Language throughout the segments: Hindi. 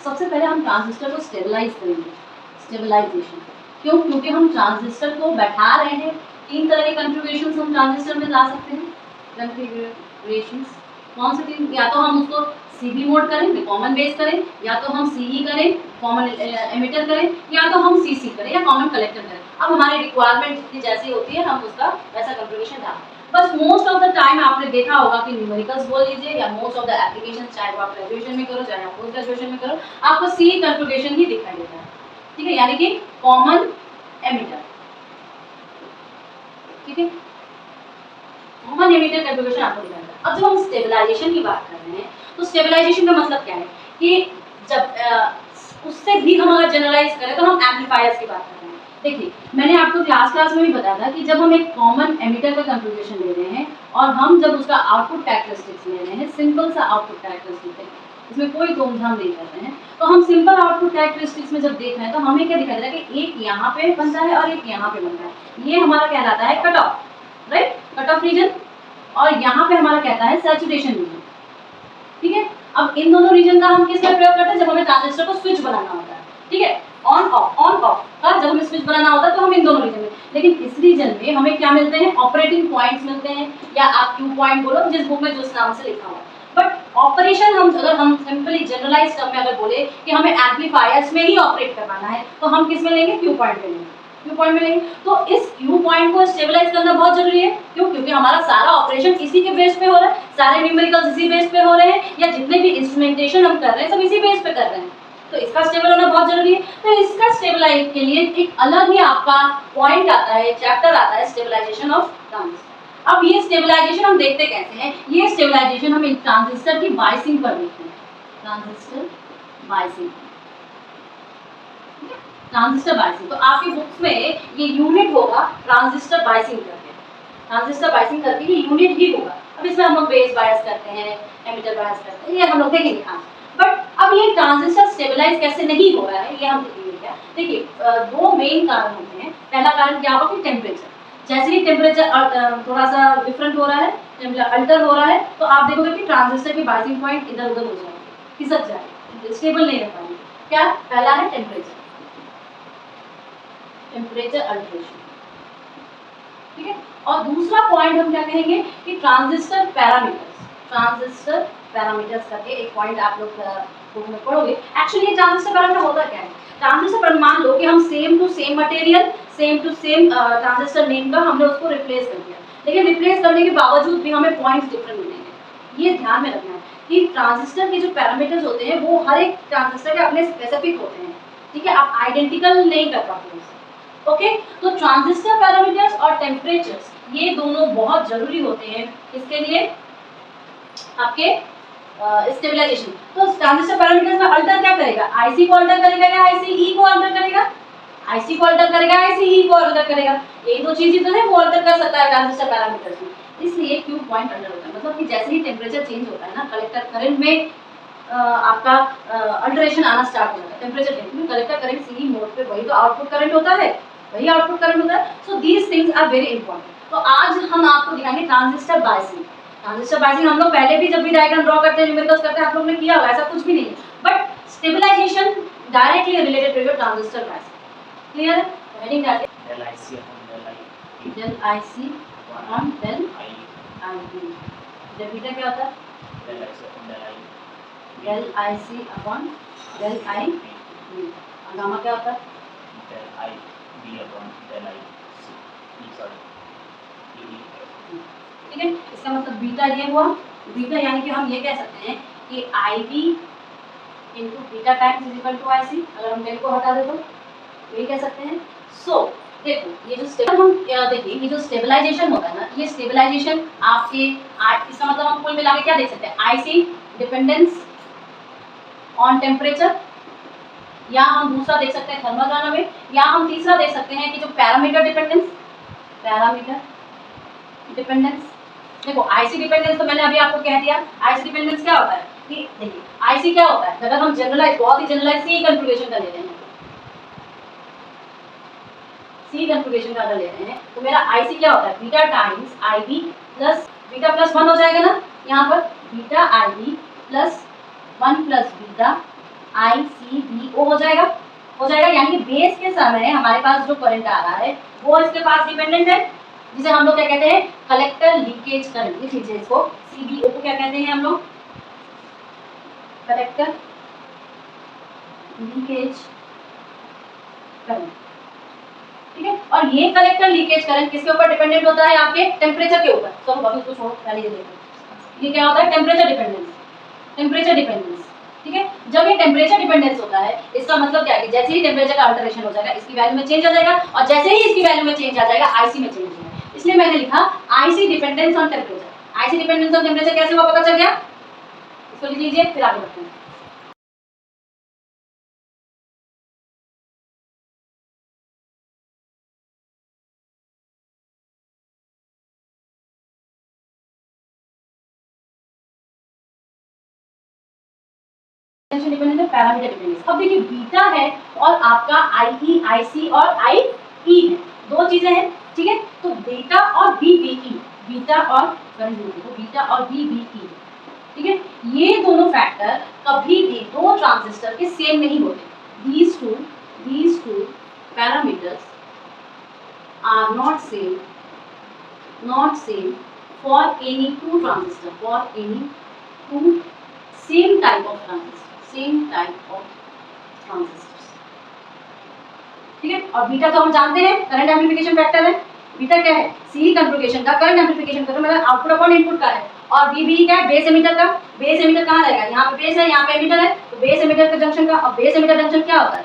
सबसे पहले हम ट्रांजिस्टर को स्टेबलाइज करेंगे, स्टेबलाइजेशन। क्यों? क्योंकि हम ट्रांजिस्टर को बैठा रहे हैं। 3 तरह के कॉन्फ़िगरेशंस हम ट्रांजिस्टर में ला सकते हैं। कॉन्फ़िगरेशंस कौन से 3? या तो हम उसको सीबी मोड करें, कॉमन बेस करें, या तो हम सीई करें, कॉमन एमिटर करें, या तो हम सीसी करें या कॉमन कलेक्टर करें। अब हमारी रिक्वायरमेंट जितनी जैसी होती है हम उसका वैसा कॉन्फ़िगरेशन डालें। बस मोस्ट ऑफ द टाइम आपने देखा होगा कि न्यूमेरिकल्स बोल लीजिए या मोस्ट ऑफ द एप्लीकेशन, चाहे आप ग्रेजुएशन में करो चाहे आप पोस्ट ग्रेजुएशन में करो, आपको सी कॉन्फ़िगरेशन ही दिखाई देता है। ठीक है, यानी कि कॉमन एमिटर। ठीक है, कॉमन एमिटर कॉन्फ़िगरेशन आपको दिखाई देता है। अब जब हम स्टेबलाइजेशन की बात कर रहे हैं तो स्टेबलाइजेशन का मतलब क्या है कि जब उससे भी हम अगर जनरलाइज करें तो हम एम्पलीफायर्स की बात कर रहे हैं। देखिए, मैंने आपको क्लास में भी बताया था कि जब हम एक कॉमन एमिटर का कॉन्फ़िगरेशन ले रहे हैं और हम जब उसका आउटपुट कैरेक्टरिस्टिक्स ले रहे हैं, सिंपल सा आउटपुट कैरेक्टरिस्टिक है, इसमें कोई धूमधाम नहीं कर रहे हैं, तो हम सिंपल आउटपुट कैरेक्टरिस्टिक्स में जब देख रहे हैं तो हमें क्या दिखाई दे रहा है कि एक यहाँ पे बनता है और एक यहाँ पे बनता है। ये हमारा कहलाता है cut off, right, cut off region, और यहाँ पे हमारा कहता है सैचुरेशन रीजन। ठीक है, अब इन दोनों रीजन का हम किस में प्रयोग करते हैं? जब हमें ट्रांजिस्टर को स्विच बनाना होता है। ठीक है, ऑन ऑफ का जब हमें स्विच बनाना होता है तो हम इन दोनों रीजन में, लेकिन इस रीजन में हमें क्या मिलते हैं? ऑपरेटिंग पॉइंट्स मिलते हैं, या आप क्यू पॉइंट बोलो, जिस बुक में जिस नाम से लिखा हुआ है। बट ऑपरेशन हम अगर हम सिंपली जनरलाइज टर्म में अगर बोले कि हमें एम्पलीफायर्स में ही ऑपरेट करवाना है तो हम किस में लेंगे? क्यू पॉइंट में लेंगे, क्यू पॉइंट में लेंगे। तो इस क्यू पॉइंट को स्टेबलाइज करना बहुत जरूरी है। क्यों? क्योंकि हमारा सारा ऑपरेशन इसी के बेस पे हो रहा है, सारे न्यूमेरिकल्स इसी बेस पे हो रहे हैं, या जितने भी इंस्ट्रूमेंटेशन हम कर रहे हैं सब इसी बेस पे कर रहे हैं, तो इसका स्टेबल होना बहुत जरूरी है। तो इसका स्टेबलाइज के लिए एक अलग ही आपका पॉइंट आता है, चैप्टर आता है, स्टेबलाइजेशन ऑफ ट्रांजिस्टर। अब ये स्टेबलाइजेशन हम देखते कैसे हैं? ये स्टेबलाइजेशन हम ट्रांजिस्टर की बायसिंग पर देखते हैं, ट्रांजिस्टर बायसिंग, ट्रांजिस्टर बायसिंग। तो आपकी बुक्स में ये यूनिट होगा ट्रांजिस्टर बायसिंग करके, ट्रांजिस्टर बायसिंग करके ये यूनिट ही होगा। अब इसमें हम लोग बेस बायस करते हैं, एमिटर बायस करते हैं, ये हम लोग देखेंगे आज। बट अब ये ट्रांजिस्टर स्टेबलाइज कैसे नहीं हो रहा है ये हम देखेंगे। क्या देखिए, दो मेन कारण होते हैं। पहला कारण क्या होगा कि टेम्परेचर, जैसे ही टेम्परेचर थोड़ा सा डिफरेंट हो रहा है, अल्टर हो रहा है, तो आप देखोगे कि ट्रांजिस्टर की बायसिंग पॉइंट इधर उधर हो जाएगा, खिसक जाएगा, स्टेबल नहीं रह पाएंगे। क्या? पहला है टेम्परेचर, टेम्परेचर अल्टरेशन। ठीक है, और दूसरा पॉइंट हम क्या कहेंगे कि ट्रांजिस्टर पैरामीटर्स, ट्रांजिस्टर पैरामीटर्स करके एक पॉइंट आप लोग बुक में पढ़ोगे। एक्चुअली ये ट्रांजिस्टर पैरामीटर होता क्या है? ट्रांजिस्टर पर मान लो कि हम same to same material, same to same transistor name का हमने उसको रिप्लेस कर दिया, लेकिन रिप्लेस करने के बावजूद भी हमें पॉइंट्स डिफरेंट मिलेंगे। ये ध्यान में रखना है कि ट्रांजिस्टर के जो पैरामीटर्स होते हैं वो हर एक ट्रांजिस्टर के अपने स्पेसिफिक होते हैं। ठीक है, आप आइडेंटिकल नहीं कर पाते उसे। ओके, तो ट्रांजिस्टर पैरामीटर्स और टेम्परेचर्स ये दोनों बहुत जरूरी होते हैं इसके लिए, आपके स्टेबलाइजेशन। तो ट्रांजिस्टर पैरामीटर्स में अल्टर क्या करेगा? आईसी को अल्टर करेगा या आईसीई को अल्टर करेगा? आईसी को अल्टर करेगा, आईसीई को अल्टर करेगा। यही दो चीजें तो है वो अल्टर कर सकता है ट्रांजिस्टर पैरामीटर्स में, इसलिए क्यू पॉइंट अल्टर होता है। मतलब कि जैसे ही टेम्परेचर चेंज होता है ना, कलेक्टर करंट में आपका अल्टरेशन आना स्टार्ट हो जाता है। टेम्परेचर चेंज में कलेक्टर करंट सीई मोड पे, वही तो आउटपुट करंट होता है, वही आउटपुट करंट होता है। So these things are very important. तो आज हम आपको दिखाएंगे ट्रांजिस्टर बायसिंग। ट्रांजिस्टर बायसिंग हम लोग पहले भी जब भी डायग्राम ड्रॉ करते हैं, न्यूमेरिकल्स करते हैं, आप लोग ने किया होगा, ऐसा कुछ भी नहीं है। But stabilisation directly related to your transistor biasing. Clear है? हेडिंग डालिए, del IC upon del IB। जब बीटा क्या होता है? del IC upon del IB। और गामा क्या होता है? del IB upon del IC। ठीक है, इसका मतलब बीटा ये हुआ। बीटा यानी कि हम ये कह सकते हैं कि IB into beta times is equal to IC। अगर हम del को हटा दे तो ये कह सकते हैं। सो देखो, ये जो देखिए, ये जो स्टेबलाइजेशन होता है ना, ये स्टेबलाइजेशन आपके इसका मतलब हम कुल मिला के क्या देख सकते हैं? IC डिपेंडेंस ऑन टेम्परेचर, या हम दूसरा देख सकते हैं थर्मोडायनामिक, या हम तीसरा देख सकते हैं कि जो पैरामीटर डिपेंडेंस, पैरामीटर डिपेंडेंस। देखो, आईसी डिपेंडेंस तो मैंने अभी आपको कह दिया। आईसी डिपेंडेंस क्या होता है कि देखिए, आईसी क्या होता है? अगर हम जनरलाइज, बहुत ही जनरलाइज सी कॉन्फ़िगरेशन का ले रहे हैं, सी कॉन्फ़िगरेशन का अगर ले रहे हैं तो मेरा आईसी क्या होता है? Beta times IB plus beta plus 1 हो जाएगा ना, यहाँ पर beta IB plus 1 plus beta ICBO हो जाएगा, यानी कि बेस के समय हमारे पास जो करंट आ रहा है वो इसके पास डिपेंडेंट है, जिसे हम लोग क्या कहते हैं, कलेक्टर लीकेज करंट। लिख लीजिए इसको, CBO को क्या कहते हैं हम लोग, कलेक्टर लीकेज करंट। ठीक है, और ये कलेक्टर लीकेज करंट किसके ऊपर डिपेंडेंट होता है, आपके टेम्परेचर के ऊपर। चलो अभी इसको छोड़ो, पहले ये देखो ये क्या होता है, टेम्परेचर डिपेंडेंस। टेम्परेचर डिपेंडेंस, ठीक है। जब ये टेम्परेचर डिपेंडेंस होता है, इसका मतलब क्या है कि जैसे ही टेम्परेचर का अल्टरेशन हो जाएगा, इसकी वैल्यू में चेंज आ जाएगा, और जैसे ही इसकी वैल्यू में चेंज आ जाएगा, आईसी में चेंज हो जाएगा। इसलिए मैंने लिखा IC dependence on temperature. IC dependence on temperature कैसे हुआ, पता चल गया। इसको लिख लीजिए, फिर आगे बढ़ते हैं। डिपेंडेंस है, पैरामीटर डिपेंडेंस। अब देखिए बीटा है और आपका आईई, आईसी और आईई है, दो चीजें हैं, ठीक है। तो बीटा और बीबीई, बीटा और बीटा और बीबीई, ठीक है, ये दोनों फैक्टर कभी भी दो ट्रांजिस्टर के सेम नहीं होते। these two parameters are not same for any two transistor, for any two same type of transistors, ठीक है। और बीटा तो हम जानते हैं करंट एम्प्लीफिकेशन फैक्टर है। बीटा क्या है, सी कन्फिगरेशन का करंट एम्प्लीफिकेशन फैक्टर, मतलब आउटपुट अपॉन इनपुट का है। और बीबी क्या है, बेस एमिटर का। बेस एमिटर कहाँ रहेगा, यहाँ पे बेस है, यहाँ पे एमिटर है, तो बेस एमिटर का जंक्शन का। और बेस एमिटर जंक्शन क्या होता है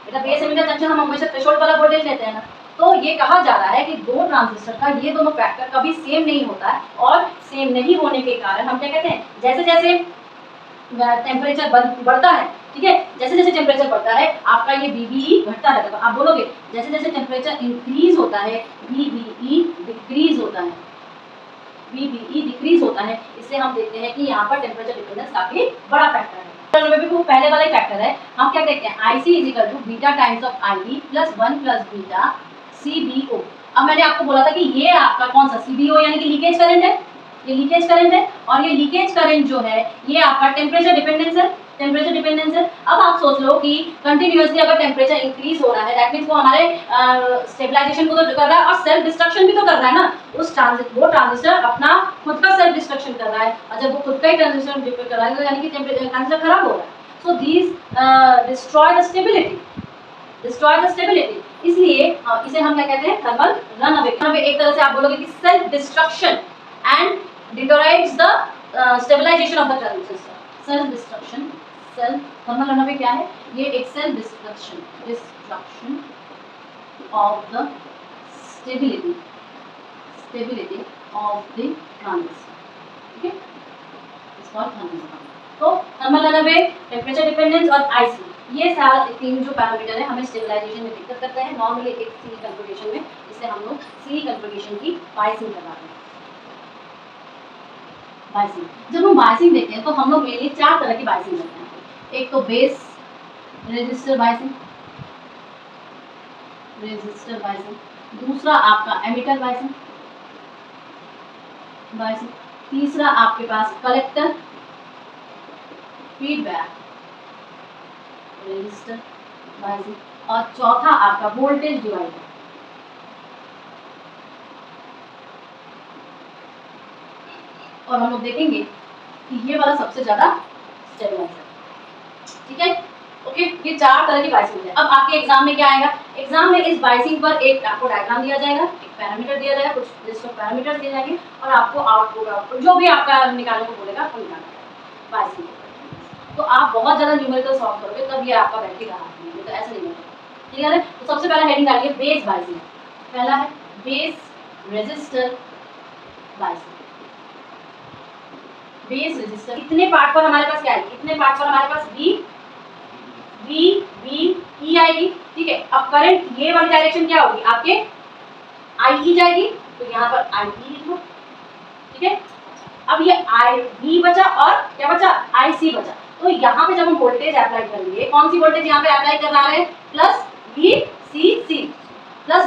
बेटा, बेस एमिटर जंक्शन हम हमेशा थ्रेशोल्ड वाला वोल्टेज लेते हैं ना। तो ये कहा जा रहा है कि दो ट्रांजिस्टर का ये दोनों फैक्टर कभी सेम नहीं होता है, और सेम नहीं होने के कारण हम क्या कहते हैं, जैसे जैसे टेम्परेचर बढ़ता है, ठीक है, जैसे जैसे टेम्परेचर बढ़ता है आपका ये बीबीई घटता रहता है। तो आप बोलोगे जैसे जैसे टेम्परेचर इंक्रीज होता है बीबीई डिक्रीज होता है, बीबीई डिक्रीज होता है। इसलिए हम देखते हैं कि यहाँ पर टेम्परेचर डिपेंडेंस काफी बड़ा फैक्टर है। तो पहले वाला ही फैक्टर है, हम क्या देखते हैं, IC is equal to beta times of IE plus 1 plus beta CBO। अब मैंने आपको बोला था कि ये आपका कौन सा CBO यानी कि लीकेज करंट है, ये लीकेज करंट है, और ये लीकेज करंट जो है ये आपका टेम्परेचर डिपेंडेंस है, टेम्परेचर डिपेंडेंस है। अब आप सोच लो कि कंटिन्यूअसली अगर टेम्परेचर इंक्रीज हो रहा है, दैट मींस वो हमारे स्टेबलाइजेशन को तो कर रहा है, और सेल्फ डिस्ट्रक्शन भी तो कर रहा है ना। वो ट्रांजिस्टर अपना खुद का सेल्फ डिस्ट्रक्शन कर रहा है, और जब वो खुद का ही ट्रांजिस्टर डिपेंड कर रहा है तो यानी कि ट्रांजिस्टर खराब हो रहा है। So these destroy the stability, इसलिए इसे हम क्या कहते हैं, थर्मल रनअवे। एक तरह से आप बोलोगे कि self destruction and deteriorates the stabilization of the transistor. Self destruction, self thermal runaway क्या है, ये एक self destruction of the stability of the transistor, ठीक है, इट्स कॉल्ड थर्मल रनअवे। तो थर्मल रनअवे, टेम्परेचर डिपेंडेंस और आईसी, ये सारे तीन जो पैरामीटर है हमें स्टेबलाइजेशन में दिक्कत करते हैं नॉर्मली एक सी कन्फिगरेशन में। इससे हम लोग सी कन्फिगरेशन की बायसिंग करवाते हैं। बायसिंग, जब हम बायसिंग देखते हैं तो हम लोग मेनली चार तरह की बायसिंग करते हैं। एक तो बेस रेजिस्टर बायसिंग, दूसरा आपका एमिटर बायसिंग, तीसरा आपके पास कलेक्टर फीडबैक रेजिस्टर बायसिंग, और चौथा आपका वोल्टेज डिवाइडर। और हम लोग देखेंगे कि ये वाला सबसे ज्यादा स्टेबलाइज है, ठीक है। ओके, ये चार तरह की बायसिंग है। अब आपके एग्जाम में क्या आएगा, एग्जाम में इस बायसिंग पर एक आपको डायग्राम दिया जाएगा, एक पैरामीटर दिया जाएगा, कुछ लिस्ट ऑफ पैरामीटर्स दिए जाएंगे, और आपको आउटपुट जो भी आपका निकालने को बोलेगा आपको निकालना है बायसिंग। तो आप बहुत ज्यादा न्यूमेरिकल सॉल्व करोगे तब ये आपका बैठेगा हाथ में, तो ऐसे नहीं बैठेगा, क्लियर है। तो सबसे पहला हेडिंग डालिए बेस बायसिंग। पहला है base resistor biasing. Base resistor इतने पार्ट पर हमारे पास क्या है, इतने पार्ट पर हमारे पास V आएगी, ठीक है। अब करंट ये वाली डायरेक्शन क्या होगी, आपके IE जाएगी, तो यहाँ पर IE लिखो, ठीक है। अब ये V बचा और क्या बचा, IC बचा। तो यहाँ पे जब हम वोल्टेज अप्लाई करेंगे, कौन सी वोल्टेज यहाँ पे अप्लाई कर रहा है, प्लस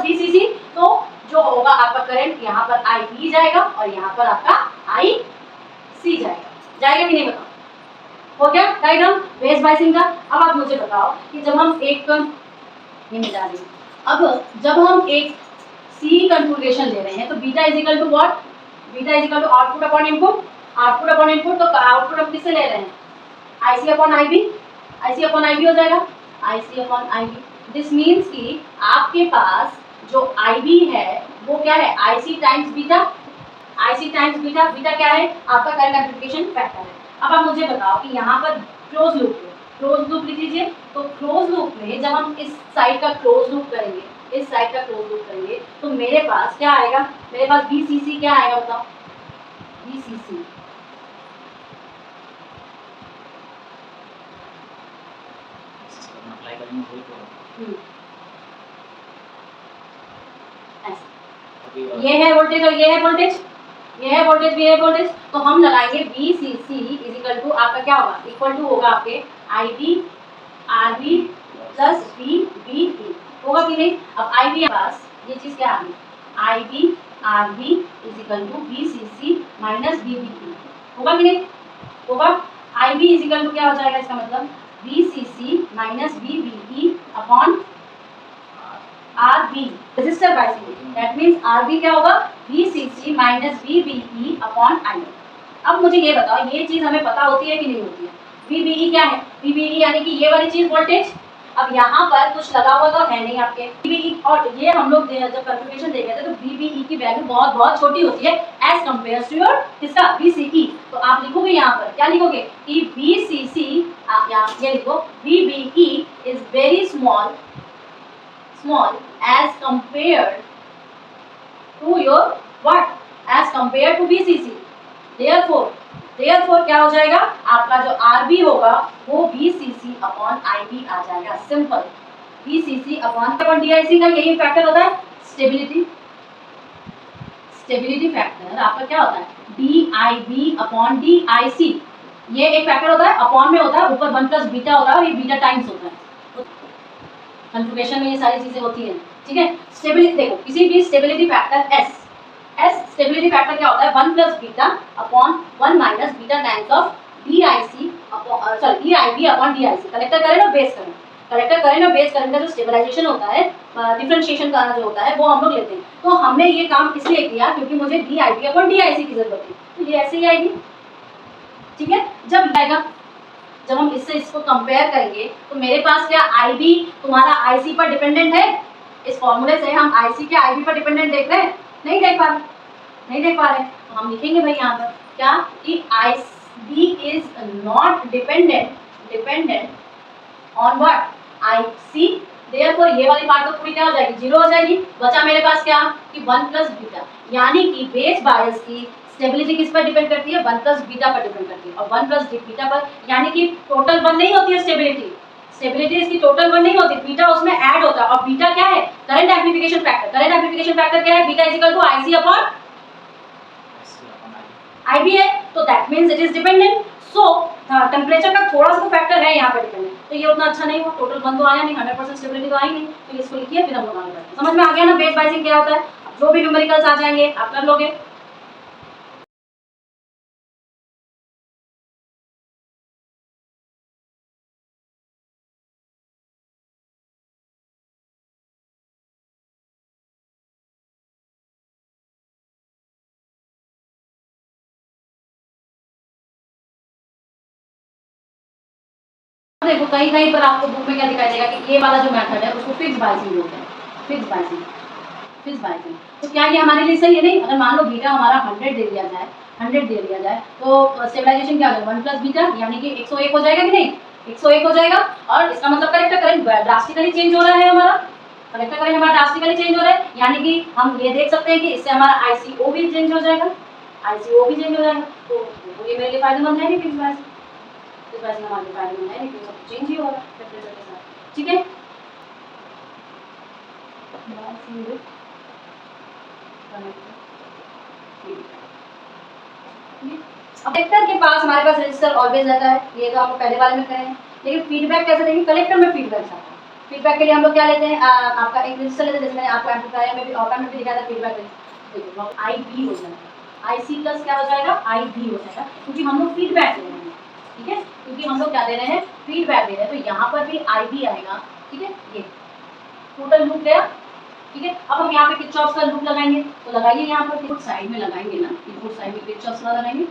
VCC, तो जो होगा आपका करंट यहाँ पर IE जाएगा और यहाँ पर आपका IC जाएगा कि नहीं बताओ, हो गया डायग्राम बेस बायसिंग का। अब आप मुझे बताओ कि जब हम एक ये मिटा दें, अब जब हम एक सी कन्फिगरेशन ले रहे हैं तो beta is equal to what, beta is equal to output upon input, output upon input, तो आउटपुट हम किससे ले रहे हैं, IC upon IB, IC upon IB हो जाएगा, IC upon IB. This means कि आपके पास जो आईबी है वो क्या है, IC times beta, IC times beta, beta क्या है आपका करंट एम्प्लीफिकेशन फैक्टर है। अब आप मुझे बताओ कि यहाँ पर क्लोज लूप है, क्लोज लूप लिख लीजिए। तो क्लोज लूप में जब हम इस साइड का क्लोज लूप करेंगे, इस साइड का क्लोज लूप करेंगे तो मेरे पास क्या आएगा, मेरे पास बीसीसी क्या आएगा बताओ, बीसीसी ये है वोल्टेज और ये है वोल्टेज, ये है वोल्टेज, ये है वोल्टेज, तो हम लगाएंगे VCC इज इक्वल टू आपका क्या होगा, इक्वल टू होगा आपके IB RB प्लस VBE, होगा कि नहीं। अब IB पास ये चीज क्या आ गई, IB RB is equal to VCC minus VBE, होगा कि नहीं, होगा। IB इज इक्वल टू क्या हो जाएगा, इसका मतलब VCC minus VBE upon RB, resistor biasing, that means RB क्या होगा, VCC minus VBE upon I। अब मुझे ये बताओ, ये चीज हमें पता होती है कि नहीं होती है, VBE क्या है, VBE यानी कि ये वाली चीज वोल्टेज। अब यहाँ पर कुछ लगा हुआ तो है नहीं आपके VBE, और ये हम लोग जब कैलकुलेशन देख रहे थे तो VBE की वैल्यू बहुत बहुत छोटी होती है एज कम्पेयर टू योर किसका, VCE। तो आप लिखोगे यहाँ पर क्या लिखोगे कि VCC, आप यहाँ ये लिखो VBE is very small, small as compared to your what, as compared to VCC, therefore क्या हो जाएगा आपका जो RB होगा वो VCC अपॉन IB आ जाएगा, सिंपल VCC अपॉन DIC का यही फैक्टर होता है, स्टेबिलिटी, स्टेबिलिटी फैक्टर आपका क्या होता है DIB अपॉन DIC, ये एक फैक्टर होता है, अपॉन में होता है, ऊपर 1 प्लस बीटा होता है और ये बीटा टाइम्स होता है, कन्फिगरेशन में ये सारी चीजें होती हैं, ठीक है। स्टेबिलिटी देखो, किसी भी stability factor S stability factor क्या होता है, 1 plus beta upon 1 minus beta times of DIC sorry DIB upon DIC, collector current और बेस करंट, कलेक्टर करंट और बेस करंट का जो स्टेबलाइजेशन होता है, डिफरेंशिएशन का जो होता है वो हम लोग लेते हैं। तो हमने ये काम इसलिए किया क्योंकि मुझे DIB अपॉन DIC की जरूरत थी, तो ये ऐसे ही आएगी, ठीक है। जब आएगा, जब हम इससे इसको कंपेयर करेंगे तो मेरे पास क्या IB तुम्हारा IC पर डिपेंडेंट है, इस फॉर्मूले से हम IC के IB पर डिपेंडेंट देख रहे हैं, नहीं देख पा रहे, नहीं देख पा रहे, तो हम लिखेंगे भाई यहाँ पर क्या कि IB is not dependent on what, IC, therefore ये वाली पार्ट तो पूरी क्या हो जाएगी, जीरो हो जाएगी। बचा मेरे पास क्या कि 1 प्लस बीटा, यानी कि बेस बायस की स्टेबिलिटी किस पर डिपेंड करती है, 1 प्लस बीटा पर डिपेंड करती है, और 1 प्लस बीटा पर, यानी कि टोटल 1 नहीं होती है स्टेबिलिटी, स्टेबिलिटी इसकी टोटल 1 नहीं होती, बीटा उसमें ऐड होता है, और बीटा क्या है, current amplification factor, current amplification factor क्या है, beta is equal to IC upon IB है, तो that means it is dependent. So temperature का थोड़ा सा तो फैक्टर है यहाँ पे डिपेंडेंट, तो ये उतना अच्छा नहीं हुआ, टोटल 1 तो आया नहीं, 100% स्टेबिलिटी तो आई नहीं, तो इसको लिखिए फिर हम लोग आगे बढ़ते हैं। समझ में आ गया ना बेस बायसिंग क्या होता है, जो भी न्यूमेरिकल्स आ जाएंगे आप कर लोगे। देखो कहीं कहीं पर आपको बुक में क्या दिखाई देगा कि ये वाला जो मेथड है उसको फिक्स बायसिंग बोलते हैं, फिक्स बायसिंग, फिक्स बायसिंग। तो क्या ये हमारे लिए सही है, नहीं। अगर मान लो बीटा हमारा 100 दे दिया जाए, 100 दे दिया जाए तो स्टेबलाइजेशन क्या होगा, 1 प्लस बीटा, यानी कि 101 हो जाएगा कि नहीं, 101 हो जाएगा, और इसका मतलब कलेक्टर करंट ड्रास्टिकली चेंज हो रहा है, हमारा कलेक्टर करंट हमारा ड्रास्टिकली चेंज हो रहा है, यानी कि हम ये देख सकते हैं कि इससे हमारा ICO भी चेंज हो जाएगा, ICO भी चेंज हो जाएगा, तो ये मेरे लिए फायदेमंद है नहीं फिक्स बायसिंग, फिक्स बायसिंग हमारे फायदेमंद है नहीं, क्योंकि सब चेंज ही होगा टेम्परेचर के साथ, ठीक है। कलेक्टर के पास हमारे पास रजिस्टर ऑलवेज रहता है, ये तो हम पहले वाले में करें, लेकिन फीडबैक कैसे देंगे, कलेक्टर में फीडबैक आता है। फीडबैक के लिए हम लोग क्या लेते हैं, आपका एक रजिस्टर लेते हैं, जैसे मैंने आपको एम्पलीफायर में भी ऑप एम्प में भी दिखाया था फीडबैक रजिस्टर, IB हो जाएगा, IC प्लस क्या हो जाएगा, IB हो जाएगा, क्योंकि हम लोग फीडबैक ले रहे हैं, ठीक है, क्योंकि हम लोग क्या दे रहे हैं, फीडबैक दे रहे हैं, तो यहाँ पर भी आई बी आएगा, ठीक है, ये टोटल लूप गया, ठीक है। अब हम यहाँ पे किरचॉफ का लूप लगाएंगे, तो लगाइए यहाँ पर इनपुट साइड में लगाएंगे ना, इनपुट साइड में किरचॉफ का लगाएंगे,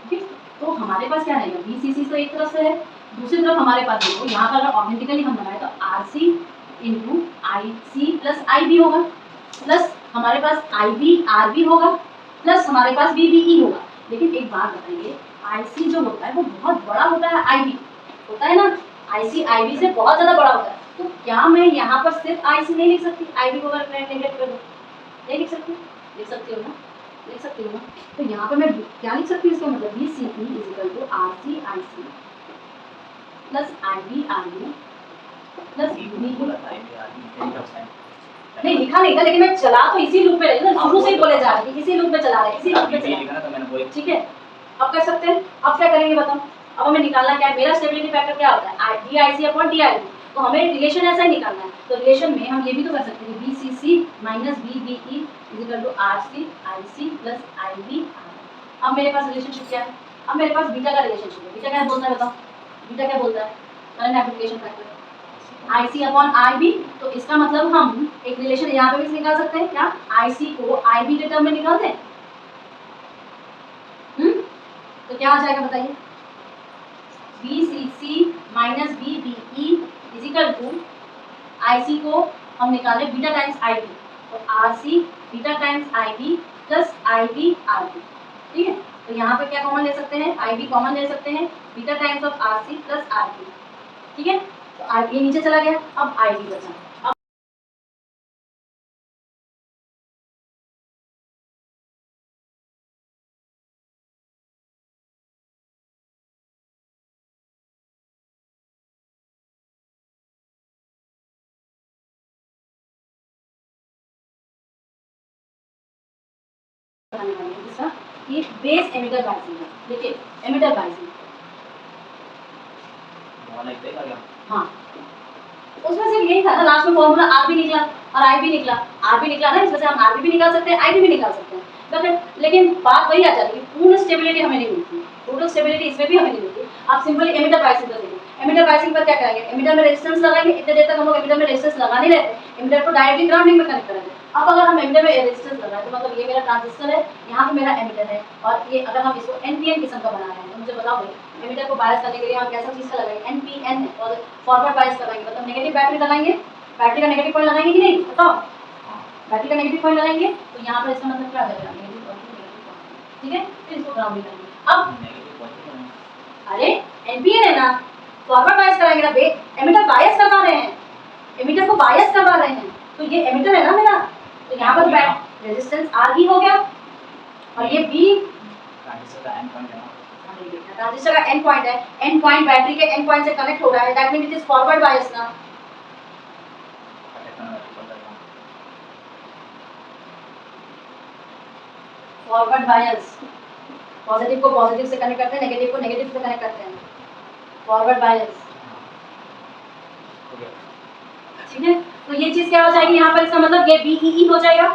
ठीक है। तो हमारे पास क्या रहेगा, VCC तो एक तरफ से है, दूसरी तरफ हमारे पास देखो यहाँ पर अगर ऑथेंटिकली हम लगाए तो RC into IC plus IB होगा, प्लस हमारे पास IB RB होगा, प्लस हमारे पास VBE होगा। लेकिन एक बात बताइए, IC जो होता है वो बहुत बड़ा होता है, IB होता है ना, IC IB से बहुत ज़्यादा बड़ा होता है, तो क्या मैं यहाँ पर सिर्फ IC नहीं लिख सकती, IB को अगर मैं नेगलेक्ट कर दूँ, नहीं लिख सकती, लिख सकती हो ना, लिख सकती हूँ ना। तो यहाँ पे मैं क्या लिख सकती हूँ, इसका मतलब VCE is equal to RC IC plus IB RB plus नहीं लिखा नहीं था, लेकिन मैं चला तो इसी लूप में रही ना, शुरू से ही बोले जा रहे हैं इसी लूप में चला रहे हैं, इसी लूप में चला, ठीक है। अब कर सकते हैं, अब क्या करेंगे बताओ, अब हमें निकालना क्या है, मेरा स्टेबिलिटी फैक्टर क्या होता है, DIC अपॉन DIB, तो हमें रिलेशन ऐसा ही निकालना है। तो रिलेशन में हम ये भी तो कर सकते हैं, VCC minus VBE is equal to RC IC plus IB। अब मेरे पास रिलेशनशिप क्या है, अब मेरे पास बीटा का रिलेशनशिप है, बीटा क्या बोलता है बताओ, बीटा क्या बोलता है, current application factor IC upon IB, तो इसका मतलब हम एक रिलेशन यहाँ पे भी निकाल सकते हैं, क्या IC को IB के टर्म में निकाल दें, तो क्या आ जाएगा बताइए, VCC minus VBE is equal to IC को हम निकाले बीटा टाइम्स IB, तो RC beta times IB plus IB RB, ठीक है। तो यहाँ पे क्या कॉमन ले सकते हैं, IB कॉमन ले सकते हैं, beta times of RC plus RB, ठीक है। तो ये नीचे चला गया, अब IB बचा, अब बनाने वाले हैं दूसरा, ये बेस एमिटर बायसिंग है, देखिए एमिटर बायसिंग, हाँ उसमें सिर्फ यही था ना, लास्ट में फॉर्मूला आर भी निकला और आई भी निकला, आर भी निकला ना, इसमें से हम आर भी निकाल सकते हैं, आई भी निकाल सकते हैं, तो लेकिन बात वही आ जाती है, पूर्ण स्टेबिलिटी हमें नहीं मिलती, टोटल स्टेबिलिटी इसमें भी हमें नहीं मिलती। आप सिंपली एमिटर बायसिंग कर देखिए, एमिटर बायसिंग पर क्या करेंगे, एमिटर में रेजिस्टेंस लगाएंगे, इतने देर तक हम लोग एमिटर में रेजिस्टेंस लगा नहीं रहते, एमिटर को डायरेक्टली ग्राउंडिंग में कनेक्ट करेंगे। अब अगर हम एमिटर में रेजिस्टेंस लगाएं तो मतलब ये मेरा ट्रांजिस्टर है, यहाँ पे मेरा एमिटर है, और ये अगर हम इसको NPN किस्म का बना रहे हैं, तो मुझे बताओ भाई एमिटर को बायस करने के लिए हम कैसा चीज़ का लगाएंगे, NPN, और फॉरवर्ड बायस लगाएंगे, मतलब नेगेटिव बैटरी लगाएंगे, बैटरी का नेगेटिव पॉइंट लगाएंगे कि नहीं बताओ, बैटरी का नेगेटिव पॉइंट लगाएंगे, तो यहाँ पर इसका मतलब क्या आ जाएगा, नेगेटिव पॉइंट, ठीक है। फिर इसको ग्राउंड करेंगे, अब अरे NPN है ना, फॉरवर्ड बायस कराएंगे ना, एमिटर बायस करवा रहे हैं, एमिटर को बायस करवा रहे हैं, तो ये एमिटर है ना मेरा, तो यहाँ पर रेजिस्टेंस R ही हो गया, और ये B ट्रांजिस्टर का एंड पॉइंट है, एंड पॉइंट बैटरी के एंड पॉइंट से कनेक्ट हो रहा है, that means it is forward bias ना, फॉरवर्ड बायस, पॉजिटिव को पॉजिटिव से कनेक्ट करते हैं, नेगेटिव को नेगेटिव से कनेक्ट करते हैं, फॉरवर्ड बायस, ठीक है। तो ये चीज क्या हो जाएगी यहाँ पर, इसका मतलब ये BEE हो जाएगा।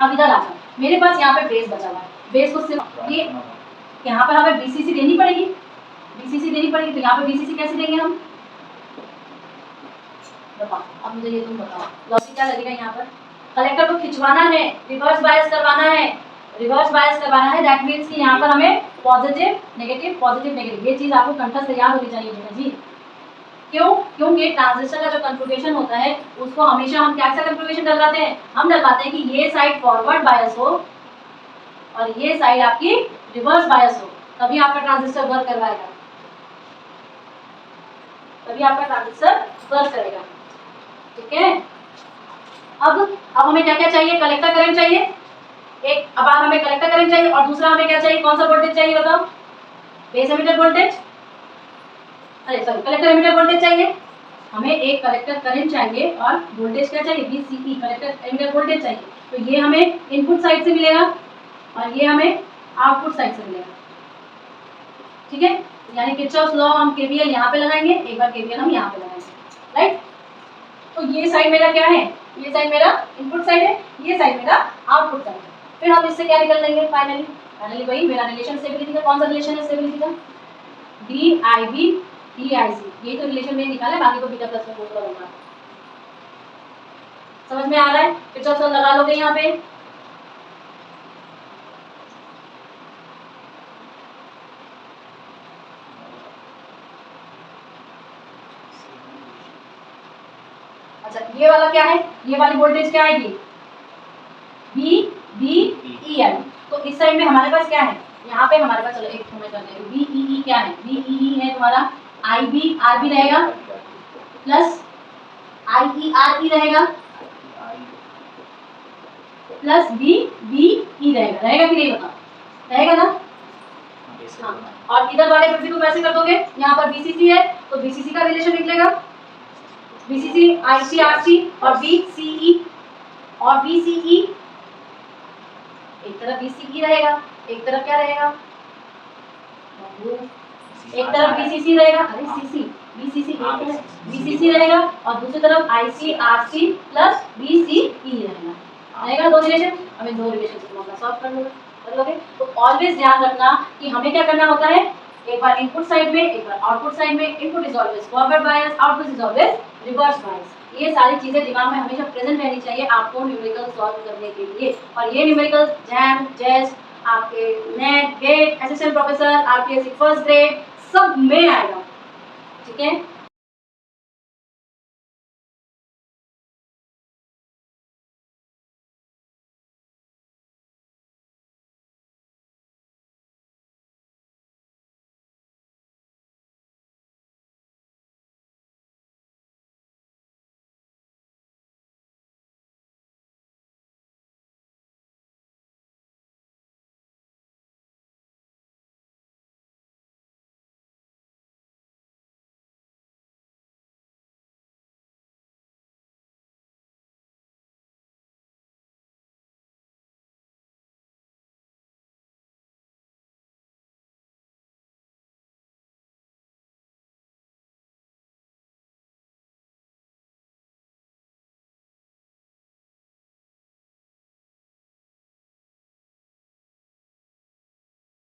अब इधर आ जाओ, मेरे पास यहाँ पे बेस बचा हुआ है, बेस को सिर्फ ये यहाँ पर हमें BCC देनी पड़ेगी, BCC देनी पड़ेगी, तो यहाँ पे BCC कैसे देंगे हम, बताओ अब मुझे ये तुम बताओ, लॉजिक क्या लगेगा यहाँ पर, कलेक्टर को खिंचवाना है, रिवर्स बायस करवाना है, रिवर्स बायस करवाना है, दैट मीन्स कि यहाँ पर हमें पॉजिटिव नेगेटिव, ये चीज़ आपको कंठस्थ याद होनी चाहिए बेटा जी। क्यों, क्योंकि ट्रांजिस्टर का जो कन्फिगरेशन होता है उसको हमेशा हम क्या सा कन्फिगरेशन डलवाते हैं, हम डलवाते हैं कि ये साइड फॉरवर्ड बायस हो और ये साइड आपकी रिवर्स बायस हो, तभी आपका ट्रांजिस्टर वर्क करवाएगा, तभी आपका ट्रांजिस्टर वर्क करेगा, ठीक है। अब हमें क्या क्या चाहिए, कलेक्टर करंट चाहिए एक, अब हमें कलेक्टर करंट चाहिए, और दूसरा हमें क्या चाहिए, कौन सा वोल्टेज चाहिए बताओ, बेस एमिटर वोल्टेज, अरे सॉरी कलेक्टर एमिटर वोल्टेज चाहिए, हमें एक कलेक्टर करंट चाहिए और वोल्टेज क्या चाहिए, VCE कलेक्टर एमिटर वोल्टेज चाहिए, तो ये हमें इनपुट साइड से मिलेगा और ये हमें आउटपुट साइड से मिलेगा, ठीक है। यानी किरचॉफ्स लॉ हम KVL यहाँ पे लगाएंगे, एक बार KVL हम यहाँ पे लगाएंगे, राइट। तो ये साइड मेरा क्या है, ये साइड मेरा इनपुट साइड है, ये साइड मेरा आउटपुट साइड है, फिर हम इससे क्या निकल लेंगे, फाइनली फाइनली वही मेरा रिलेशन स्टेबिलिटी का कौन सा रिलेशन है स्टेबिलिटी का, डी आई बी ई आई सी, यही तो रिलेशन में निकाला है, बाकी को बीटा प्लस में पूछ लूंगा। समझ में आ रहा है? किरचॉफ लॉ लगा लोगे यहाँ पे। अच्छा ये वाला क्या है, ये वाली वोल्टेज क्या आएगी, बी बी ई एल। तो इस साइड में हमारे पास क्या है, यहाँ पे हमारे पास, चलो एक समझ करते हैं, बी ई ई क्या है, बी ई ई है तुम्हारा आई बी आर बी रहेगा प्लस आई ई आर ई रहेगा प्लस बी बी ई रहेगा, रहेगा कि नहीं बताओ, रहेगा ना। हाँ, और इधर वाले 50 को कैसे कर दोगे, यहाँ पर बीसीसी है तो बीसीसी का रिलेशन निकलेगा, बीसीसी आईसीआरसी और बीसीई और बीसीई, एक तरफ बीसीई रहेगा, एक तरफ क्या रहेगा, एक तरफ बीसीसी रहेगा, अरे सीसी बीसीसी बीसीसी रहेगा और दूसरी तरफ आईसीआरसी प्लस बीसीई रहेगा, रहेगा दो रिलेशन। अब इन दो रिलेशन को तुम सॉल्व कर लोगे। तो ऑलवेज ध्यान रखना कि हमें क्या करना होता है, एक बार इनपुट साइड में एक बार आउटपुट साइड में, input is always forward bias, output is always reverse bias. ये सारी चीजें दिमाग में हमेशा प्रेजेंट रहनी चाहिए आपको न्यूमेरिकल सॉल्व करने के लिए। और ये न्यूमेरिकल जैम जेस आपके नेट गेट एसएसएल प्रोफेसर आपके फर्स्ट ग्रेड सब में आएगा, ठीक है।